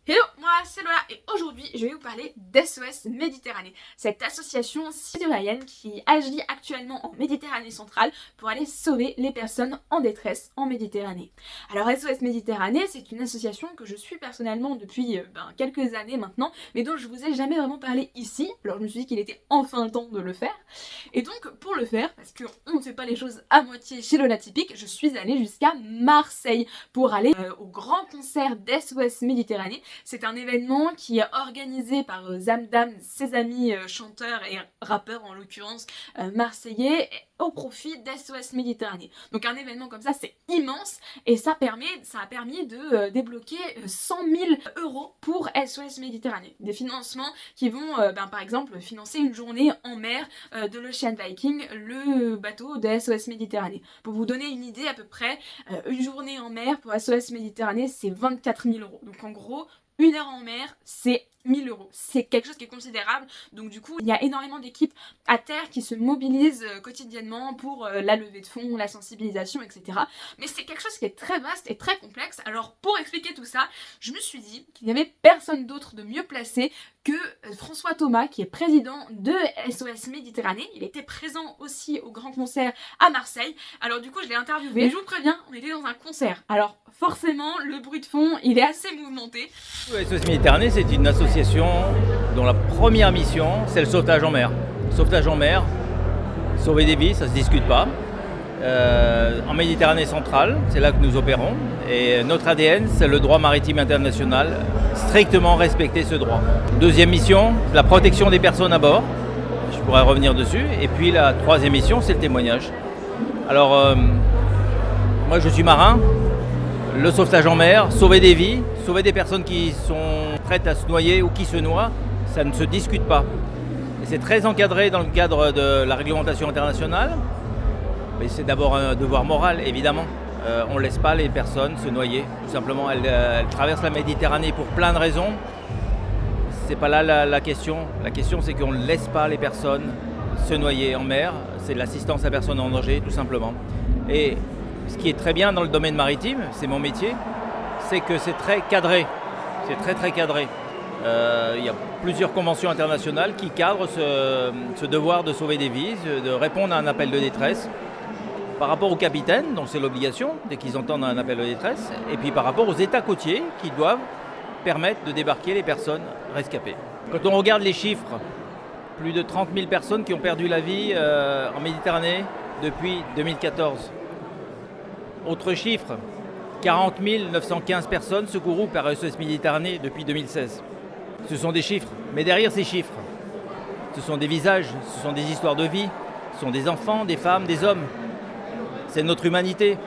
Hello, moi c'est Lola et aujourd'hui je vais vous parler d'SOS Méditerranée, cette association citoyenne qui agit actuellement en Méditerranée centrale pour aller sauver les personnes en détresse en Méditerranée. Alors SOS Méditerranée, c'est une association que je suis personnellement depuis quelques années maintenant, mais dont je vous ai jamais vraiment parlé ici, alors je me suis dit qu'il était enfin temps de le faire. Et donc pour le faire, parce qu'on ne fait pas les choses à moitié chez Lola Typique, je suis allée jusqu'à Marseille pour aller au grand concert d'SOS Méditerranée. C'est un événement qui est organisé par Zamdam, ses amis chanteurs et rappeurs en l'occurrence marseillais, au profit d'SOS Méditerranée. Donc un événement comme ça, c'est immense et ça a permis de débloquer 100 000 euros pour SOS Méditerranée. Des financements qui vont par exemple financer une journée en mer de l'Ocean Viking, le bateau de SOS Méditerranée. Pour vous donner une idée à peu près, une journée en mer pour SOS Méditerranée, c'est 24 000 euros. Donc en gros, une heure en mer, c'est 1000 euros. C'est quelque chose qui est considérable. Donc du coup, il y a énormément d'équipes à terre qui se mobilisent quotidiennement pour la levée de fonds, la sensibilisation, etc. Mais c'est quelque chose qui est très vaste et très complexe. Alors pour expliquer tout ça, je me suis dit qu'il n'y avait personne d'autre de mieux placé que François Thomas, qui est président de SOS Méditerranée. Il était présent aussi au grand concert à Marseille. Alors du coup, je l'ai interviewé. Et je vous préviens, on était dans un concert. Alors forcément, le bruit de fond, il est assez mouvementé. SOS Méditerranée, c'est une association dont la première mission, c'est le sauvetage en mer. Sauvetage en mer, sauver des vies, ça ne se discute pas. En Méditerranée centrale, c'est là que nous opérons. Et notre ADN, c'est le droit maritime international, strictement respecter ce droit. Deuxième mission, la protection des personnes à bord. Je pourrais revenir dessus. Et puis la troisième mission, c'est le témoignage. Alors, moi je suis marin. Le sauvetage en mer, sauver des vies, sauver des personnes qui sont prêtes à se noyer ou qui se noient, ça ne se discute pas. Et c'est très encadré dans le cadre de la réglementation internationale, mais c'est d'abord un devoir moral, évidemment. On ne laisse pas les personnes se noyer, tout simplement. Elles traversent la Méditerranée pour plein de raisons. C'est pas là la question. La question, c'est qu'on ne laisse pas les personnes se noyer en mer. C'est de l'assistance à personnes en danger, tout simplement. Et ce qui est très bien dans le domaine maritime, c'est mon métier, c'est que c'est très cadré. C'est très très cadré. Il y a plusieurs conventions internationales qui cadrent ce devoir de sauver des vies, de répondre à un appel de détresse. Par rapport aux capitaines, donc c'est l'obligation dès qu'ils entendent un appel de détresse, et puis par rapport aux États côtiers qui doivent permettre de débarquer les personnes rescapées. Quand on regarde les chiffres, plus de 30 000 personnes qui ont perdu la vie en Méditerranée depuis 2014. Autre chiffre, 40 915 personnes secourues par SOS Méditerranée depuis 2016. Ce sont des chiffres, mais derrière ces chiffres, ce sont des visages, ce sont des histoires de vie, ce sont des enfants, des femmes, des hommes. C'est notre humanité.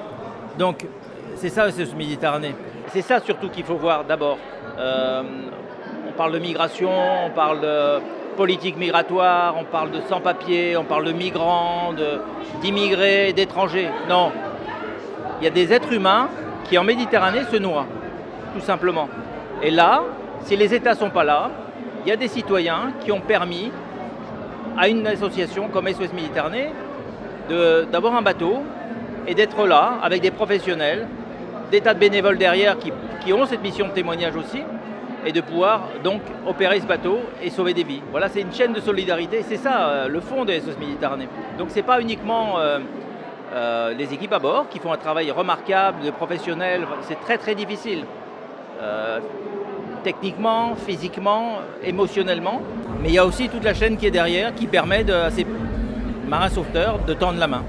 Donc c'est ça SOS Méditerranée. C'est ça surtout qu'il faut voir d'abord. On parle de migration, on parle de politique migratoire, on parle de sans-papiers, on parle de migrants, d'immigrés, d'étrangers. Non. Il y a des êtres humains qui en Méditerranée se noient, tout simplement. Et là, si les États ne sont pas là, il y a des citoyens qui ont permis à une association comme SOS Méditerranée d'avoir un bateau et d'être là avec des professionnels, des tas de bénévoles derrière qui ont cette mission de témoignage aussi, et de pouvoir donc opérer ce bateau et sauver des vies. Voilà, c'est une chaîne de solidarité, c'est ça le fond de SOS Méditerranée. Donc c'est pas uniquement les équipes à bord qui font un travail remarquable, de professionnels, c'est très très difficile. Techniquement, physiquement, émotionnellement. Mais il y a aussi toute la chaîne qui est derrière qui permet à ces marins sauveteurs de tendre la main.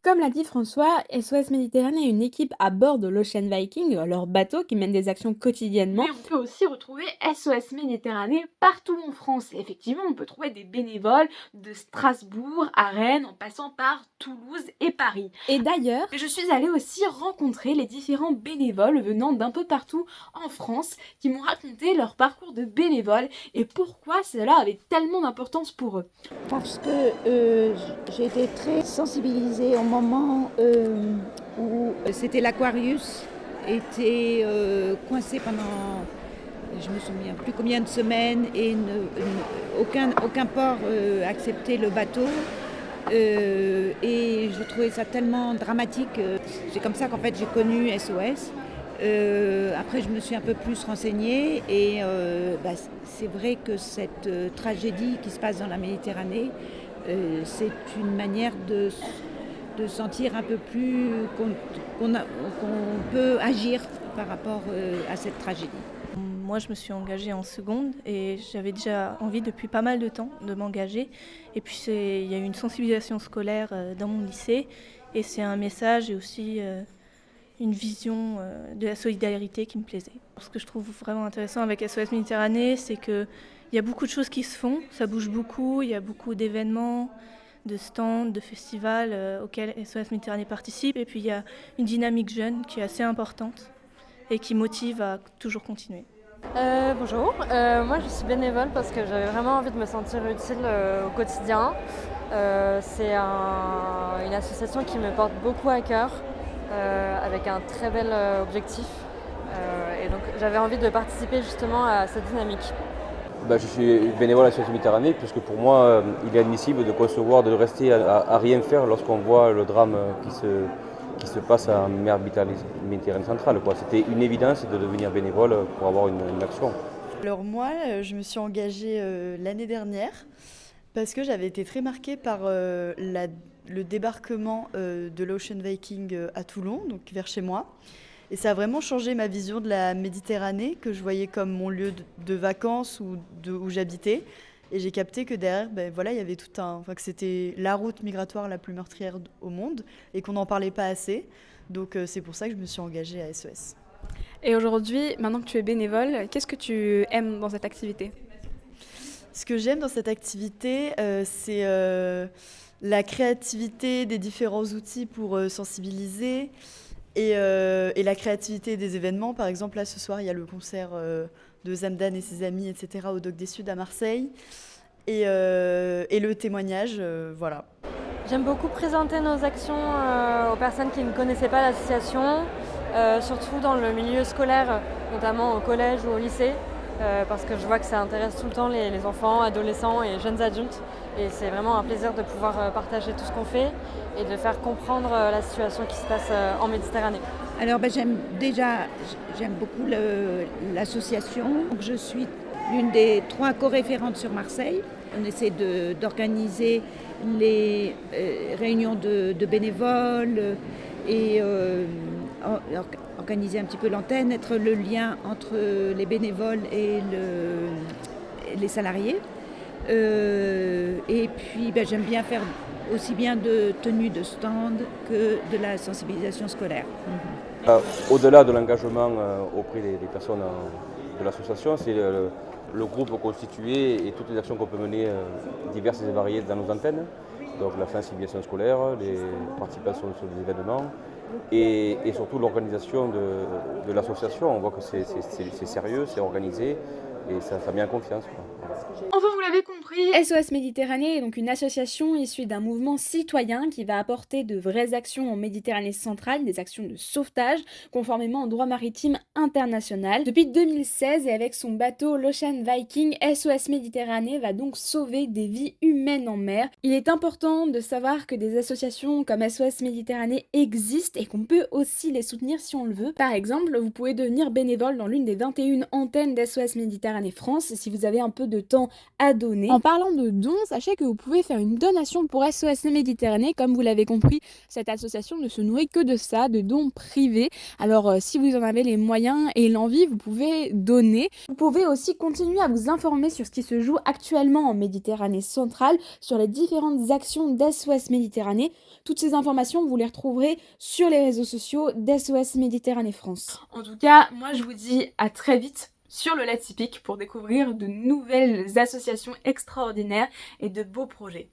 Comme l'a dit François, SOS Méditerranée est une équipe à bord de l'Ocean Viking, leur bateau qui mène des actions quotidiennement. Mais on peut aussi retrouver SOS Méditerranée partout en France. Et effectivement, on peut trouver des bénévoles de Strasbourg à Rennes, en passant par Toulouse et Paris. Et d'ailleurs, je suis allée aussi rencontrer les différents bénévoles venant d'un peu partout en France qui m'ont raconté leur parcours de bénévole et pourquoi cela avait tellement d'importance pour eux. Parce que j'ai été très sensibilisée au moment où c'était l'Aquarius était coincé pendant, je me souviens plus combien de semaines et aucun port acceptait le bateau. Et je trouvais ça tellement dramatique. C'est comme ça qu'en fait j'ai connu SOS. Après, je me suis un peu plus renseignée et c'est vrai que cette tragédie qui se passe dans la Méditerranée, c'est une manière de sentir un peu plus qu'on peut agir par rapport à cette tragédie. Moi, je me suis engagée en seconde et j'avais déjà envie depuis pas mal de temps de m'engager. Et puis, il y a eu une sensibilisation scolaire dans mon lycée et c'est un message et aussi une vision de la solidarité qui me plaisait. Ce que je trouve vraiment intéressant avec SOS Méditerranée, c'est qu'il y a beaucoup de choses qui se font, ça bouge beaucoup, il y a beaucoup d'événements, de stands, de festivals auxquels SOS Méditerranée participe. Et puis, il y a une dynamique jeune qui est assez importante et qui motive à toujours continuer. Bonjour, moi je suis bénévole parce que j'avais vraiment envie de me sentir utile au quotidien. C'est une association qui me porte beaucoup à cœur, avec un très bel objectif. Et donc j'avais envie de participer justement à cette dynamique. Je suis bénévole à SOS Méditerranée puisque pour moi il est admissible de concevoir de rester à rien faire lorsqu'on voit le drame qui se passe en mer Méditerranée centrale. C'était une évidence de devenir bénévole pour avoir une action. Alors moi, je me suis engagée l'année dernière parce que j'avais été très marquée par le débarquement de l'Ocean Viking à Toulon, donc vers chez moi. Et ça a vraiment changé ma vision de la Méditerranée, que je voyais comme mon lieu de vacances où j'habitais. Et j'ai capté que derrière, il y avait que c'était la route migratoire la plus meurtrière au monde et qu'on n'en parlait pas assez. Donc c'est pour ça que je me suis engagée à SOS. Et aujourd'hui, maintenant que tu es bénévole, qu'est-ce que tu aimes dans cette activité ? Ce que j'aime dans cette activité, c'est la créativité des différents outils pour sensibiliser et la créativité des événements. Par exemple, là, ce soir, il y a le concert de Zamdan et ses amis, etc., au Doc des Suds à Marseille. Et le témoignage, voilà. J'aime beaucoup présenter nos actions aux personnes qui ne connaissaient pas l'association, surtout dans le milieu scolaire, notamment au collège ou au lycée, parce que je vois que ça intéresse tout le temps les enfants, adolescents et jeunes adultes. Et c'est vraiment un plaisir de pouvoir partager tout ce qu'on fait et de faire comprendre la situation qui se passe en Méditerranée. Alors j'aime beaucoup l'association. Je suis l'une des 3 co-référentes sur Marseille. On essaie d'organiser les réunions de bénévoles et organiser un petit peu l'antenne, être le lien entre les bénévoles et les salariés. Et puis j'aime bien faire aussi bien de tenue de stand que de la sensibilisation scolaire. Au-delà de l'engagement auprès des personnes de l'association, c'est le groupe constitué et toutes les actions qu'on peut mener diverses et variées dans nos antennes. Donc la sensibilisation scolaire, les participations sur des événements et surtout l'organisation de l'association. On voit que c'est sérieux, c'est organisé et ça met en confiance. Enfin, vous l'avez compris, SOS Méditerranée est donc une association issue d'un mouvement citoyen qui va apporter de vraies actions en Méditerranée centrale, des actions de sauvetage, conformément au droit maritime international. Depuis 2016 et avec son bateau l'Ocean Viking, SOS Méditerranée va donc sauver des vies humaines en mer. Il est important de savoir que des associations comme SOS Méditerranée existent et qu'on peut aussi les soutenir si on le veut. Par exemple, vous pouvez devenir bénévole dans l'une des 21 antennes d'SOS Méditerranée France si vous avez un peu de temps à donner. En parlant de dons, sachez que vous pouvez faire une donation pour SOS Méditerranée. Comme vous l'avez compris, cette association ne se nourrit que de ça, de dons privés. Alors si vous en avez les moyens et l'envie, vous pouvez donner. Vous pouvez aussi continuer à vous informer sur ce qui se joue actuellement en Méditerranée centrale, sur les différentes actions d'SOS Méditerranée. Toutes ces informations, vous les retrouverez sur les réseaux sociaux d'SOS Méditerranée France. En tout cas, moi je vous dis à très vite sur le Let's Epic pour découvrir de nouvelles associations extraordinaires et de beaux projets.